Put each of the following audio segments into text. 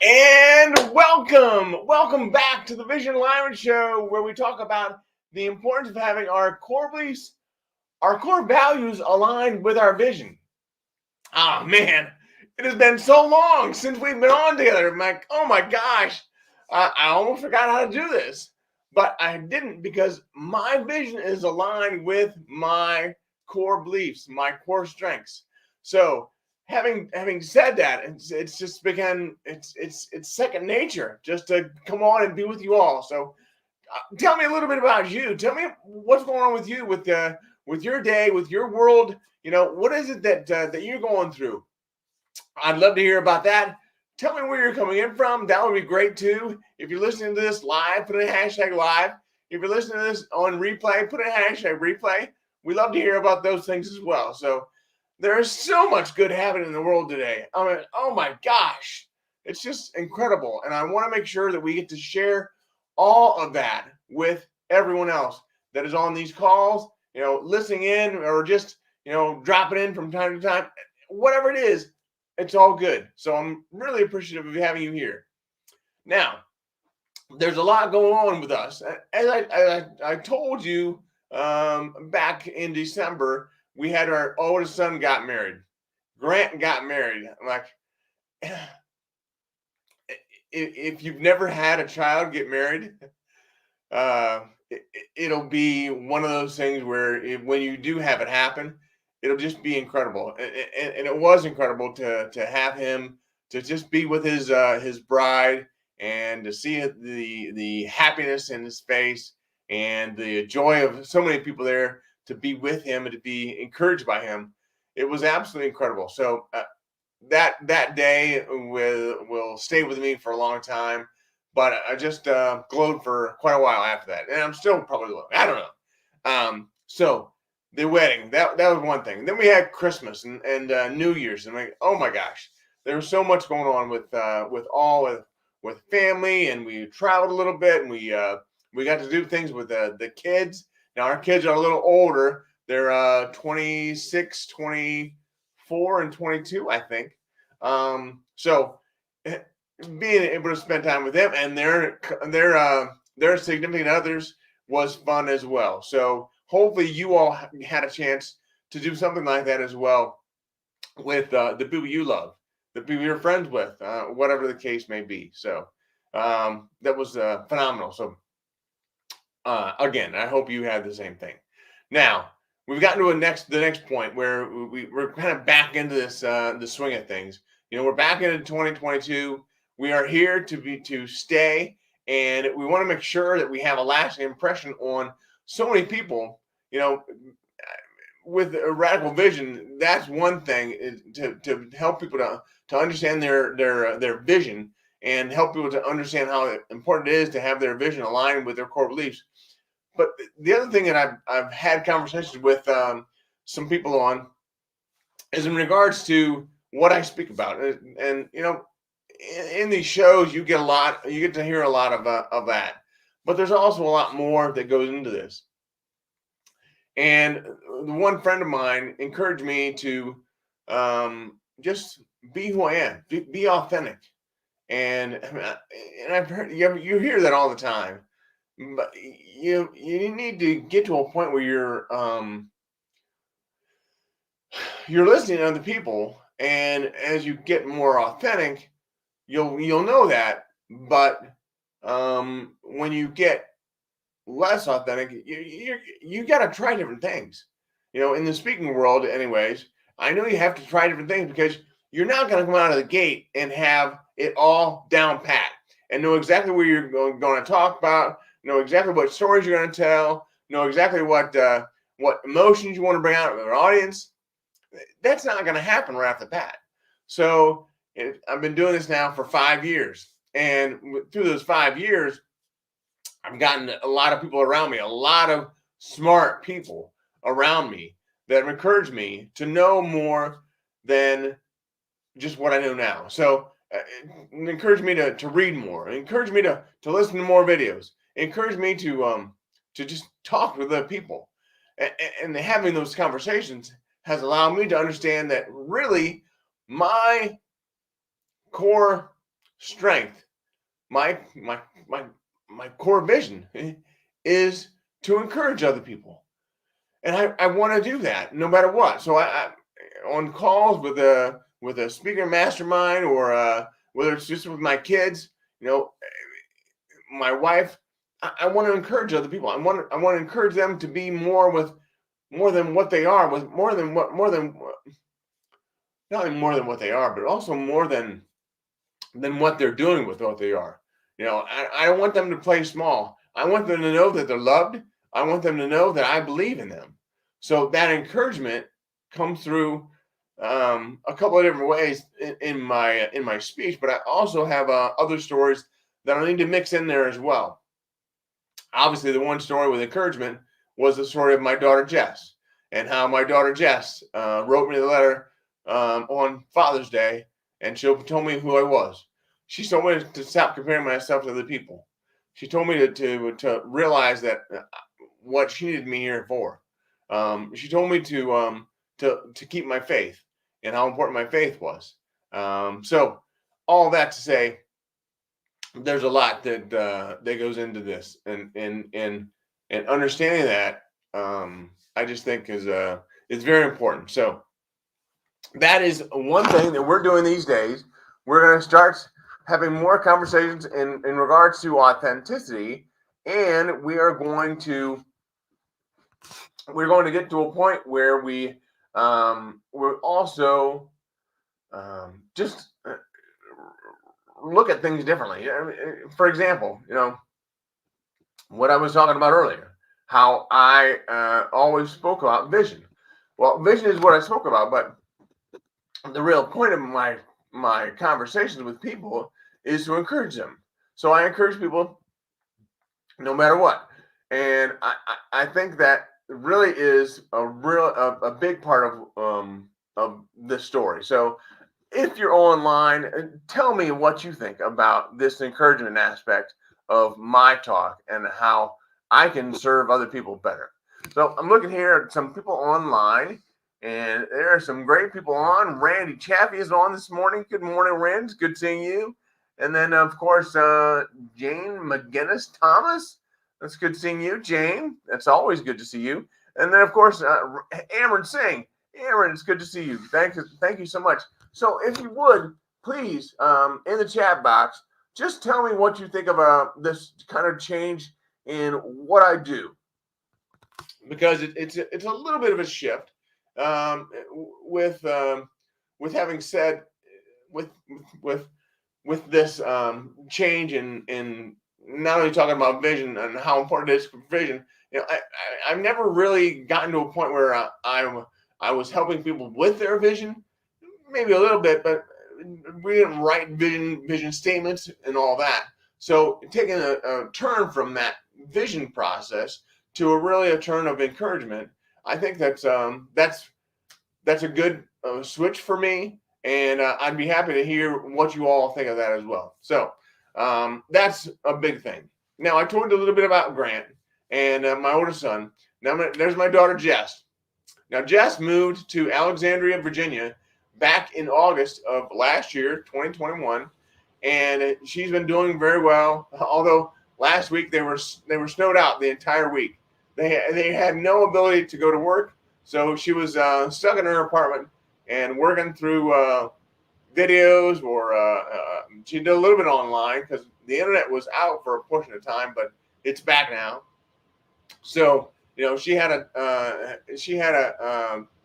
And welcome back to the Vision Alignment Show, where we talk about the importance of having our core beliefs, our core values aligned with our vision. Ah, man, it has been so long since we've been on together. I'm like, oh my gosh, I almost forgot how to do this, but I didn't, because my vision is aligned with my core beliefs, my core strengths. So having said that, it's just become it's second nature just to come on and be with you all. So tell me a little bit about you. Tell me what's going on with you, with your day, with your world. What is it that you're going through? I'd love to hear about that. Tell me where you're coming in from. That would be great too. If you're listening to this live, put in hashtag live. If you're listening to this on replay, put in hashtag replay. We love to hear about those things as well. So there is so much good happening in the world today. I mean, oh my gosh, it's just incredible. And I want to make sure that we get to share all of that with everyone else that is on these calls, listening in, or just, dropping in from time to time. Whatever it is, it's all good. So I'm really appreciative of having you here. Now, there's a lot going on with us. As I told you back in December, we had our oldest son got married. Grant got married. I'm like, if you've never had a child get married, it'll be one of those things where when you do have it happen, it'll just be incredible. And it was incredible to have him to just be with his bride, and to see the happiness in his face and the joy of so many people there to be with him and to be encouraged by him. It was absolutely incredible. So that day will stay with me for a long time. But I just glowed for quite a while after that, and I'm still probably glowing. I don't know. So the wedding, that was one thing. Then we had Christmas and New Year's, and like, oh my gosh, there was so much going on with family, and we traveled a little bit, and we got to do things with the kids. Now our kids are a little older. They're 26, 24, and 22, I think. So being able to spend time with them and their significant others was fun as well. So hopefully you all had a chance to do something like that as well with the people you love, the people you're friends with, whatever the case may be. So that was phenomenal. So again, I hope you had the same thing. Now we've gotten to the next point where we're kind of back into this the swing of things. We're back into 2022. We are here to stay, and we want to make sure that we have a lasting impression on so many people. With a radical vision, that's one thing, is to help people to understand their vision, and help people to understand how important it is to have their vision aligned with their core beliefs. But the other thing that I've had conversations with some people on is in regards to what I speak about, and in these shows you get to hear a lot of that, but there's also a lot more that goes into this. And the one friend of mine encouraged me to just be who I am, be authentic, and I've heard you hear that all the time, but you need to get to a point where you're listening to other people, and as you get more authentic, you'll know that. But when you get less authentic, you got to try different things. in the speaking world, anyways, I know you have to try different things because you're not going to come out of the gate and have it all down pat and know exactly what you're going to talk about, know exactly what stories you're going to tell, know exactly what emotions you want to bring out of an audience. That's not going to happen right off the bat. So I've been doing this now for 5 years, and through those 5 years, I've gotten a lot of people around me, a lot of smart people around me that have encouraged me to know more than just what I know now. So encourage me to read more, encourage me to listen to more videos, encourage me to just talk with other people, and having those conversations has allowed me to understand that really my core strength, my my my my core vision is to encourage other people, and I want to do that no matter what. So I on calls with a speaker mastermind, or whether it's just with my kids, my wife, I want to encourage other people. I want to encourage them to be more than what they are, with more than not only more than what they are, but also more than what they're doing with what they are. I don't want them to play small. I want them to know that they're loved. I want them to know that I believe in them. So that encouragement comes through a couple of different ways in my speech, but I also have other stories that I need to mix in there as well. Obviously, the one story with encouragement was the story of my daughter Jess, and how my daughter Jess wrote me a letter on Father's Day, and she told me who I was. She told me to stop comparing myself to other people. She told me to realize that what she needed me here for. She told me to keep my faith and how important my faith was. So all that to say, there's a lot that goes into this, and understanding that, I just think is very important. So that is one thing that we're doing these days. We're going to start having more conversations in regards to authenticity, and we're going to get to a point where we're also just look at things differently. I mean, for example, what I was talking about earlier, how I always spoke about vision. Well, vision is what I spoke about, but the real point of my conversations with people is to encourage them. So I encourage people no matter what, and I think that really is a big part of this story. So if you're online, tell me what you think about this encouragement aspect of my talk and how I can serve other people better. So I'm looking here at some people online, and there are some great people on. Randy Chaffee is on this morning. Good morning, Rand. It's good seeing you. And then, of course, Jane McGinnis Thomas. That's good seeing you, Jane. That's always good to see you. And then, of course, Amron Singh. Amron, it's good to see you. Thank you so much. So if you would, please, in the chat box, just tell me what you think of this kind of change in what I do, because it's a little bit of a shift, with having said, with with with this change in not only talking about vision and how important it is for vision. I've never really gotten to a point where I was helping people with their vision, maybe a little bit, but we didn't write vision statements and all that. So taking a turn from that vision process to a turn of encouragement, I think that's a good switch for me, and I'd be happy to hear what you all think of that as well. So that's a big thing. Now, I told you a little bit about Grant and my oldest son. Now there's my daughter Jess. Now, Jess moved to Alexandria, Virginia, back in August of last year, 2021, and she's been doing very well. Although last week they were snowed out the entire week. They had no ability to go to work, so she was stuck in her apartment and working through videos, or she did a little bit online because the internet was out for a portion of time, but it's back now. So she had a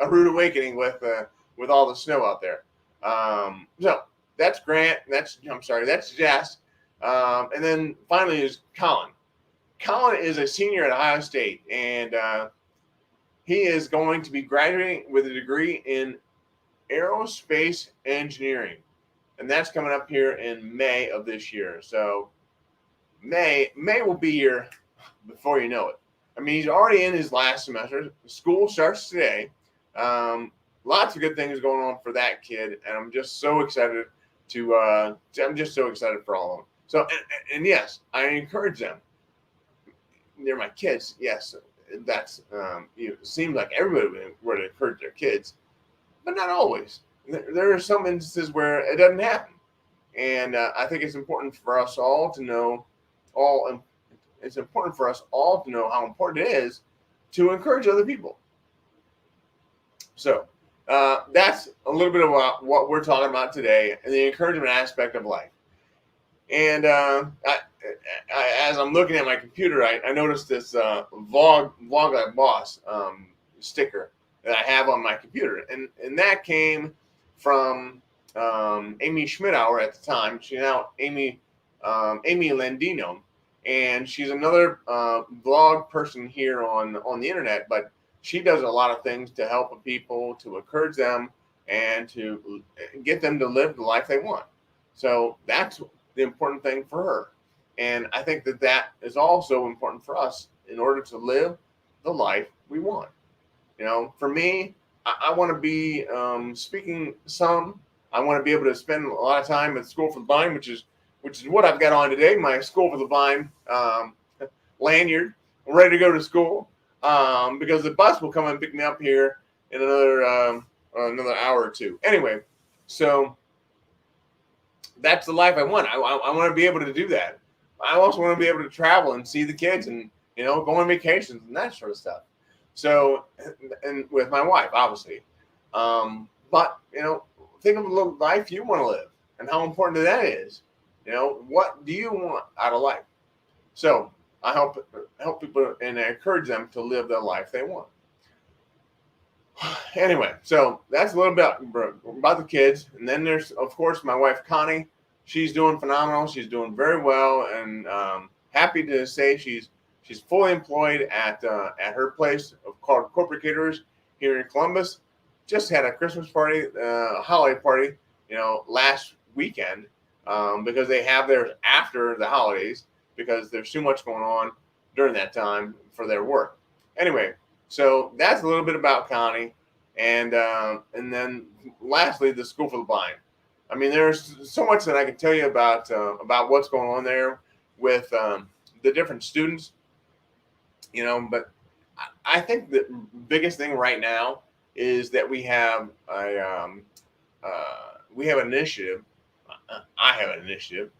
rude awakening with all the snow out there. So that's Grant. That's Jess. And then finally is Colin. Colin is a senior at Ohio State, and he is going to be graduating with a degree in aerospace engineering, and that's coming up here in May of this year. So May will be here before you know it. I mean, he's already in his last semester. School starts today. Lots of good things going on for that kid, and I'm just so excited I'm just so excited for all of them. So, and yes, I encourage them. They're my kids. Yes, that's it seems like everybody would encourage their kids, but not always. There are some instances where it doesn't happen, and I think it's important for us all to know it's important for us all to know how important it is to encourage other people. So that's a little bit about what we're talking about today, and the encouragement aspect of life. And as I'm looking at my computer, I noticed this Vlog Like Boss sticker that I have on my computer, and that came from Amy Schmidauer at the time. She's now Amy Landino, and she's another blog person here on the internet, but she does a lot of things to help people, to encourage them, and to get them to live the life they want. So that's the important thing for her. And I think that is also important for us in order to live the life we want. For me, I want to be speaking some. I want to be able to spend a lot of time at School for the Blind, which is what I've got on today, my School for the Blind lanyard. I'm ready to go to school because the bus will come and pick me up here in another hour or two. Anyway, so that's the life I want. I want to be able to do that. I also want to be able to travel and see the kids and, go on vacations and that sort of stuff. So, and with my wife, obviously. But, think of the life you want to live and how important that is. What do you want out of life? So I help people and I encourage them to live the life they want. Anyway, so that's a little bit about the kids. And then there's, of course, my wife, Connie. She's doing phenomenal. She's doing very well, and happy to say she's fully employed at her place called Corporate Caterers here in Columbus. Just had a Christmas party, holiday party, last weekend because they have theirs after the holidays because there's too much going on during that time for their work. Anyway, so that's a little bit about Connie, and then lastly, the School for the Blind. I mean, there's so much that I can tell you about what's going on there with the different students, But I think the biggest thing right now is that we have an initiative. I have an initiative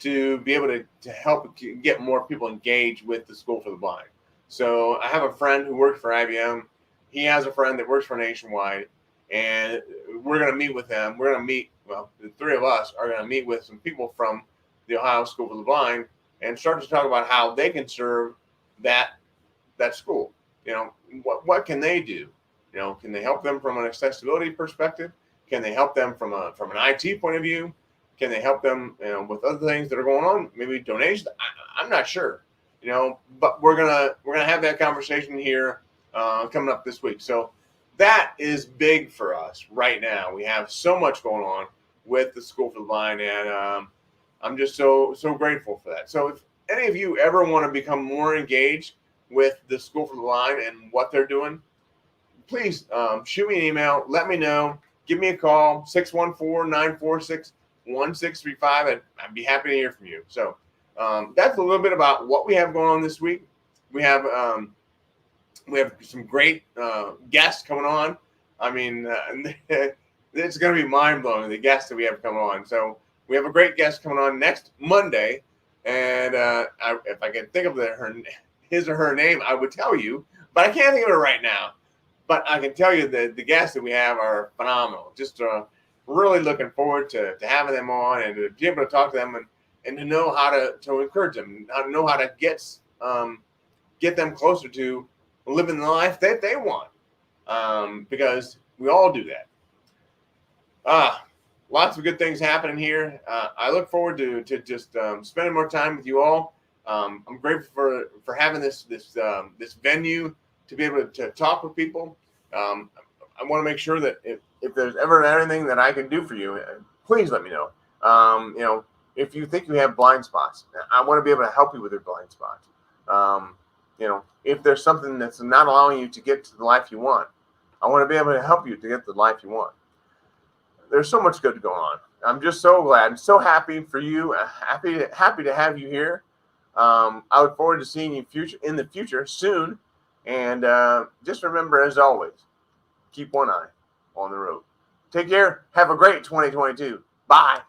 to be able to help get more people engaged with the School for the Blind. So I have a friend who works for IBM. He has a friend that works for Nationwide, and we're going to meet with them. We're going to meet. Well, the three of us are going to meet with some people from the Ohio School for the Blind and start to talk about how they can serve that school. What can they do? Can they help them from an accessibility perspective? Can they help them from an IT point of view? Can they help them with other things that are going on? Maybe donations. I'm not sure. But we're gonna have that conversation here coming up this week. So that is big for us right now. We have so much going on with the School for the Blind, and I'm just so grateful for that. So if any of you ever want to become more engaged with the School for the Blind and what they're doing, please shoot me an email. Let me know. Give me a call, 614-946-1635, and I'd be happy to hear from you. So that's a little bit about what we have going on this week. We have some great guests coming on. I mean, it's going to be mind-blowing, the guests that we have coming on. So we have a great guest coming on next Monday, and if I can think of his or her name, I would tell you, but I can't think of it right now. But I can tell you that the guests that we have are phenomenal. Just really looking forward to having them on and to be able to talk to them and to know how to encourage them, how to know how to get them closer to living the life that they want, because we all do that. Lots of good things happening here. I look forward to just spending more time with you all. I'm grateful for having this venue to be able to talk with people. I want to make sure that if there's ever anything that I can do for you, please let me know. If you think you have blind spots, I want to be able to help you with your blind spots. If there's something that's not allowing you to get to the life you want, I want to be able to help you to get the life you want. There's so much good going on. I'm just so glad and so happy for you. Happy to have you here. I look forward to seeing you in the future soon. And just remember, as always, keep one eye on the road. Take care. Have a great 2022. Bye.